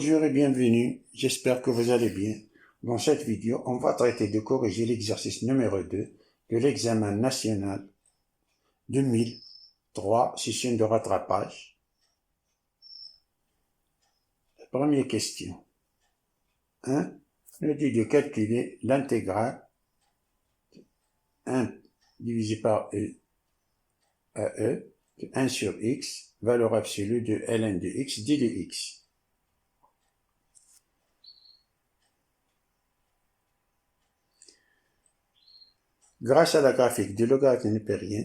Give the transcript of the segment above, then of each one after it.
Bonjour et bienvenue, j'espère que vous allez bien. Dans cette vidéo, on va traiter de corriger l'exercice numéro 2 de l'examen national 2003, session de rattrapage. La première question. 1. Nous dit de calculer l'intégrale 1 divisé par E à E de 1 sur x, valeur absolue de ln de x d de x. Grâce à la graphique du logarithme népérien,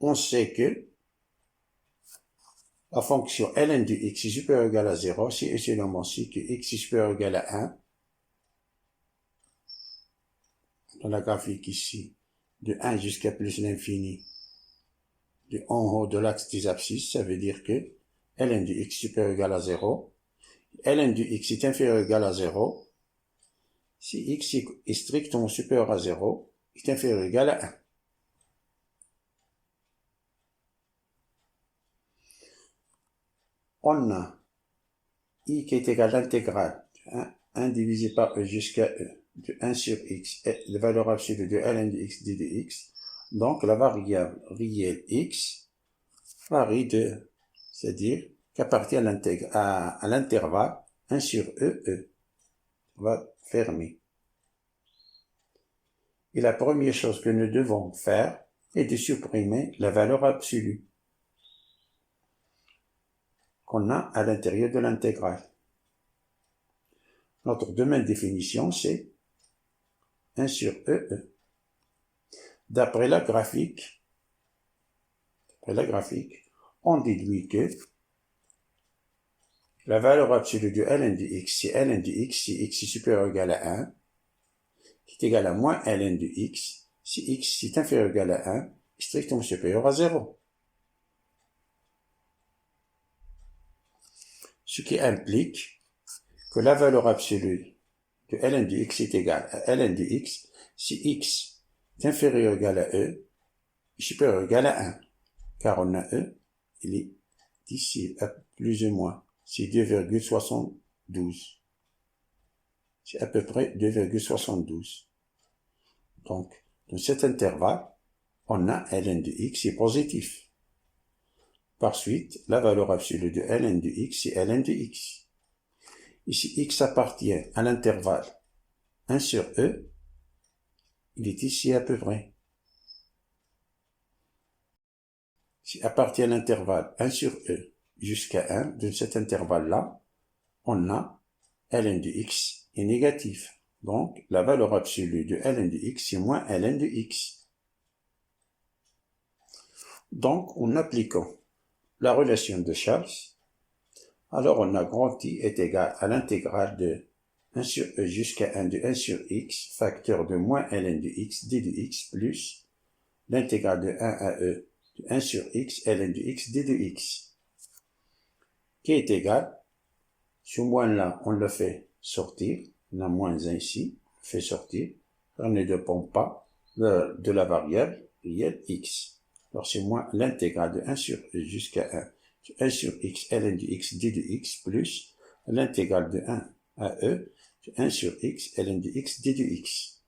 on sait que la fonction ln de x est supérieure ou égale à 0 si et seulement si que x est supérieur ou égal à 1. Dans la graphique ici, de 1 jusqu'à plus l'infini, de en haut de l'axe des abscisses, ça veut dire que ln de x est supérieur ou égal à 0. ln de x est inférieur ou égal à 0 si x est strictement supérieur à 0, est inférieur ou égal à 1. On a i qui est égal à l'intégrale de 1 divisé par e jusqu'à e de 1 sur x et la valeur absolue de ln de x d de x. Donc la variable réelle x varie de, c'est-à-dire qu'appartient à l'intervalle 1 sur e. On va fermer. Et la première chose que nous devons faire est de supprimer la valeur absolue qu'on a à l'intérieur de l'intégrale. Notre domaine de définition, c'est 1 sur e. D'après la graphique, on déduit que la valeur absolue de ln de x, c'est ln de x si x est supérieur ou égal à 1, qui est égal à moins ln de x si x est inférieur ou égal à 1, strictement supérieur à 0. Ce qui implique que la valeur absolue de ln de x est égale à ln de x si x est inférieur ou égal à e, est supérieur ou égal à 1. Car on a e, il est ici, à plus ou moins, c'est 2,72. C'est à peu près 2,72. Donc, dans cet intervalle, on a ln de x est positif. Par suite, la valeur absolue de ln de x, c'est ln de x. Ici, x appartient à l'intervalle 1 sur e, il est ici à peu près. S'il appartient à l'intervalle 1 sur e jusqu'à 1, de cet intervalle-là, on a ln de x est négatif. Donc, la valeur absolue de ln de x, c'est moins ln de x. Donc, en appliquant la relation de Charles, alors on a grand I est égal à l'intégrale de 1 sur e jusqu'à 1 de 1 sur x, facteur de moins ln de x d de x plus l'intégrale de 1 à e de 1 sur x ln de x d de x, qui est égal, ce moins-là, on le fait sortir, on a moins 1 ici, on le fait sortir, on ne dépend pas de la variable réelle x. Alors c'est moins l'intégrale de 1 sur e jusqu'à 1 de 1 sur x ln de x d de x plus l'intégrale de 1 à e de 1 sur x ln de x d de x.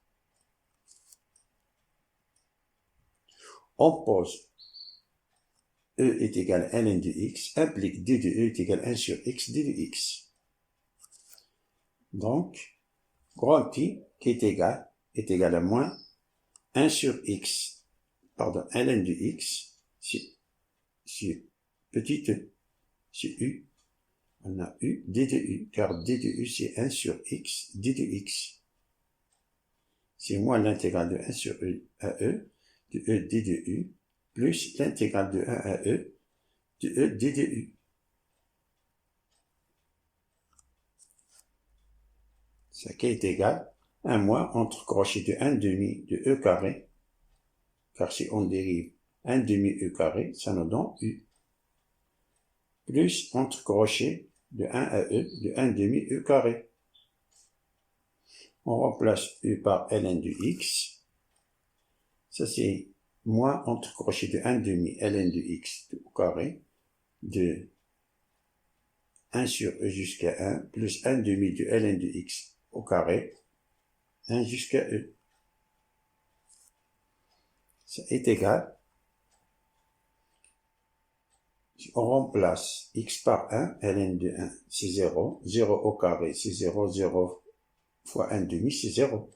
On pose e est égal à ln de x, implique d de e est égal à 1 sur x d de x. Donc, grand I qui est égal à moins 1 sur x, ln de x, c'est petit e, c'est u, on a u, d de u, car d de u c'est 1 sur x, d de x. C'est moins l'intégrale de 1 sur e à e, de e d de u, plus l'intégrale de 1 à e, de e d de u. Ça qui est égal à 1 moins entre crochet de 1 demi de e carré, car si on dérive 1 demi e carré, ça nous donne u, plus entre crochet de 1 à e de 1 demi e carré. On remplace u par ln de x, ça c'est moins entre crochets de 1 demi ln de x au carré de 1 sur e jusqu'à 1 plus 1 demi de ln de x au carré 1 jusqu'à e. Ça est égal, si on remplace x par 1, ln de 1 c'est 0, 0 au carré c'est 0, 0 fois 1 demi c'est 0,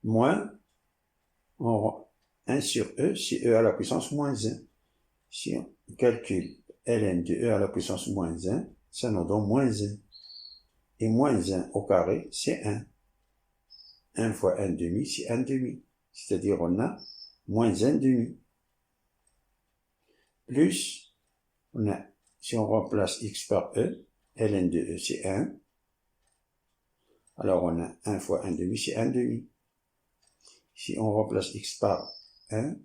moins 1 sur e c'est e à la puissance moins 1. Si on calcule ln de e à la puissance moins 1, ça nous donne moins 1. Et moins 1 au carré, c'est 1. 1 fois 1 demi, c'est 1 demi. C'est-à-dire on a moins 1 demi. Plus, si on remplace x par e, ln de e c'est 1. Alors on a 1 fois 1 demi, c'est 1 demi. Si on remplace x par 1,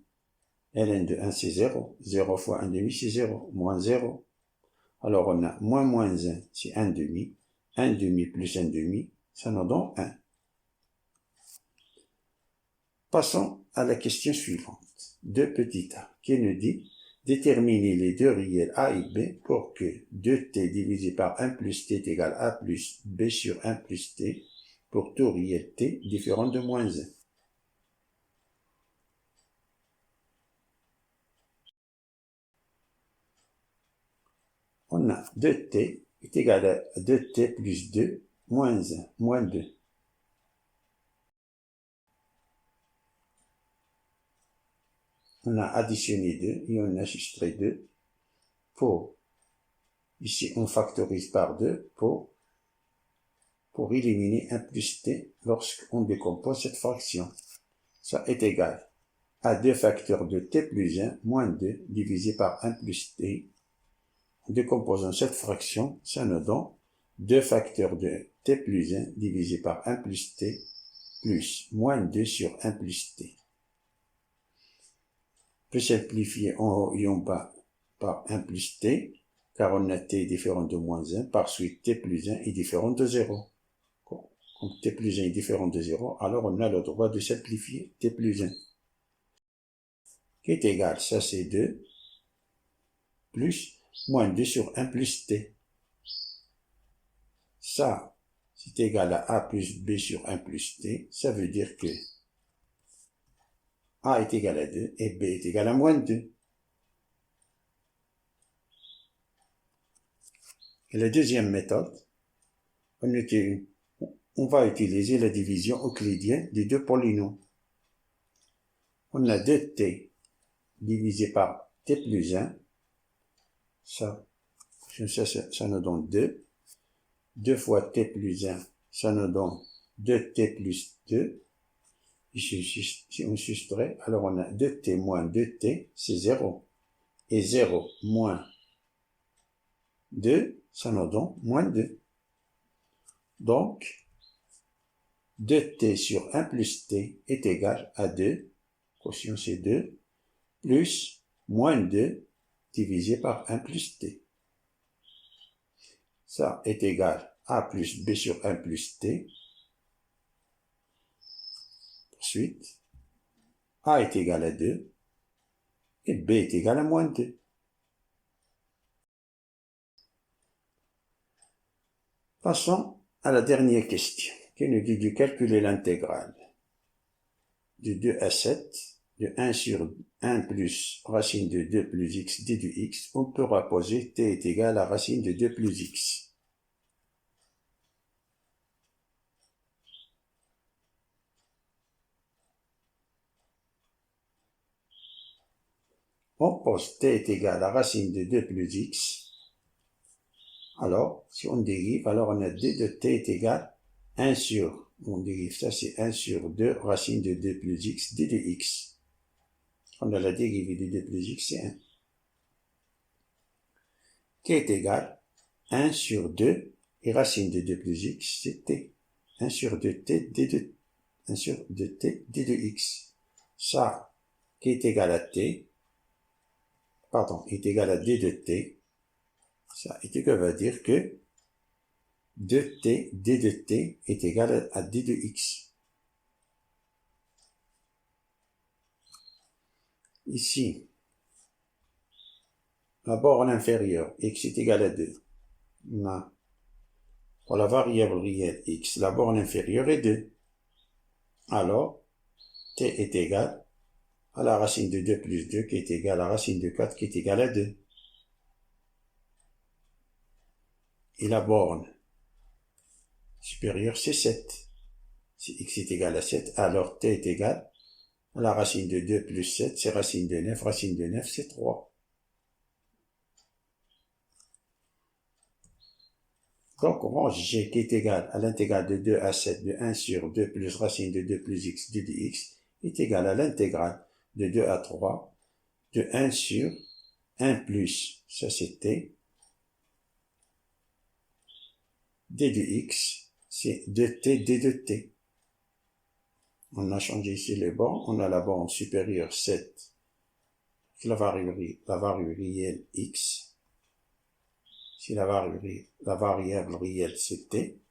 ln de 1 c'est 0. 0 fois 1 demi c'est 0. Moins 0. Alors on a moins 1, c'est 1 demi. 1 demi plus 1 demi, ça nous donne 1. Passons à la question suivante. 2 petit a, qui nous dit déterminer les deux réels a et b pour que 2t divisé par 1 plus t est égal à a plus b sur 1 plus t pour tout réel t différent de moins 1. On a 2t est égal à 2t plus 2 moins 1, moins 2. On a additionné 2 et on a soustrait 2 pour, ici on factorise par 2 pour éliminer 1 plus t lorsqu'on décompose cette fraction. Ça est égal à 2 facteurs de t plus 1 moins 2 divisé par 1 plus t. En décomposant cette fraction, ça nous donne 2 facteurs de t plus 1 divisé par 1 plus t plus moins 2 sur 1 plus t. On peut simplifier en haut et en bas par 1 plus t, car on a t différent de moins 1, par suite t plus 1 est différent de 0. Comme t plus 1 est différent de 0, alors on a le droit de simplifier t plus 1. Qui est égal, ça c'est 2, plus moins 2 sur 1 plus t. Ça, c'est égal à a plus b sur 1 plus t. Ça veut dire que a est égal à 2 et b est égal à moins 2. Et la deuxième méthode, on va utiliser la division euclidienne des deux polynômes. On a 2t divisé par t plus 1. Ça nous donne 2. 2 fois t plus 1, ça nous donne 2t plus 2. Ici, si on soustrait, alors on a 2t moins 2t, c'est 0. Et 0 moins 2, ça nous donne moins 2. Donc, 2t sur 1 plus t est égal à 2, quotient c'est 2, plus moins 2 divisé par 1 plus t. Ça est égal à plus b sur 1 plus t. Ensuite, a est égal à 2 et b est égal à moins 2. Passons à la dernière question, qui nous dit de calculer l'intégrale de 2 à 7 de 1 sur 1 plus racine de 2 plus x d de x. On peut rapposer t est égal à racine de 2 plus x. On pose t est égal à racine de 2 plus x. Alors, si on dérive, alors on a d de t est égal à 1 sur, on dérive ça, c'est 1 sur 2 racine de 2 plus x d de x. On a la dérivée de 2 plus x, c'est 1. Qui est égal à 1 sur 2 et racine de 2 plus x, c'est t. 1 sur 2t d de 1 sur 2t d de x. Ça, qui est égal à t, est égal à d de t. Ça est égal à dire que 2t d de t est égal à d de x. Ici, la borne inférieure, x est égal à 2. On a, pour la variable réelle x, la borne inférieure est 2. Alors, t est égal à la racine de 2 plus 2 qui est égale à la racine de 4 qui est égale à 2. Et la borne supérieure, c'est 7. Si x est égal à 7, alors t est égal à la racine de 2 plus 7, c'est racine de 9. Racine de 9, c'est 3. Donc, range g qui est égal à l'intégrale de 2 à 7 de 1 sur 2 plus racine de 2 plus x de dx est égal à l'intégrale de 2 à 3 de 1 sur 1 plus, ça c'est t, d de x, c'est 2t d de t. On a changé ici les bornes, on a la borne supérieure 7, la variable réelle x, si la variable réelle c'est t,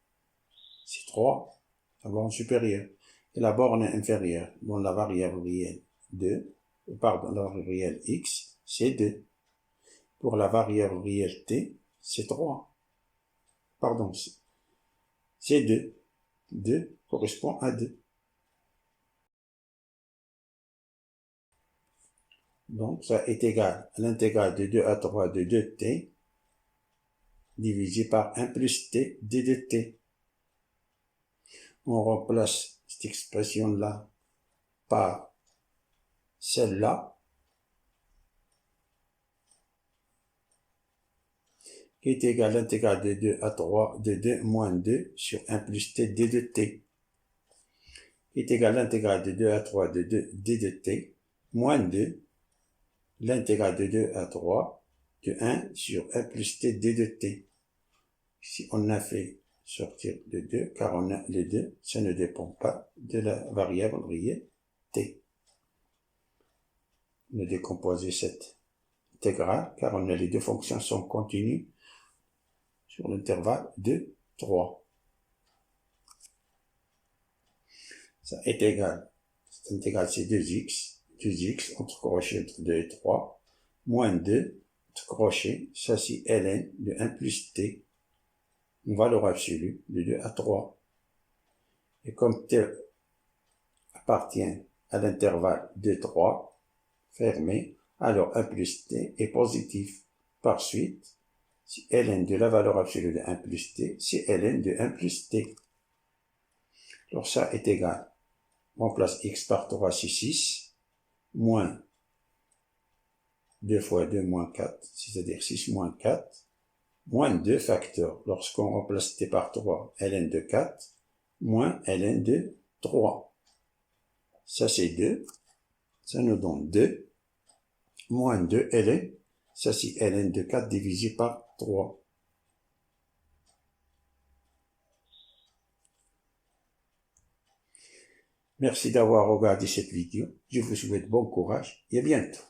c'est 3, la borne supérieure. Et la borne inférieure, dont la variable réelle 2, pardon, la variable réelle x, c'est 2. Pour la variable réelle t, c'est 3. Pardon, c'est 2. 2 correspond à 2. Donc, ça est égal à l'intégrale de 2 à 3 de 2t divisé par 1 plus t d de t. On remplace cette expression-là par celle-là, qui est égale à l'intégrale de 2 à 3 de 2 moins 2 sur 1 plus t d de t, qui est égal à l'intégrale de 2 à 3 de 2 d de t moins 2, l'intégrale de 2 à 3 de 1 sur 1 plus t d de t. Ici, on a fait sortir le 2, car on a les deux, ça ne dépend pas de la variable réelle t. On a décomposé cette intégrale, car on a les deux fonctions sont continues sur l'intervalle de 3. Ça est égal, cette intégrale c'est 2x entre crochet entre 2 et 3, moins 2 entre crochet, ça c'est ln de 1 plus t, une valeur absolue de 2 à 3. Et comme t appartient à l'intervalle de 3, fermé, alors 1 plus t est positif. Par suite, si ln de la valeur absolue de 1 plus t, c'est ln de 1 plus t. Alors ça est égal, on remplace x par 3, c'est 6, moins 2 fois 2 moins 4, c'est-à-dire 6 moins 4, moins 2 facteurs. Lorsqu'on remplace t par 3, ln de 4, moins ln de 3. Ça c'est 2, ça nous donne 2, moins 2 ln, ça c'est ln de 4 divisé par 3. Merci d'avoir regardé cette vidéo. Je vous souhaite bon courage et à bientôt.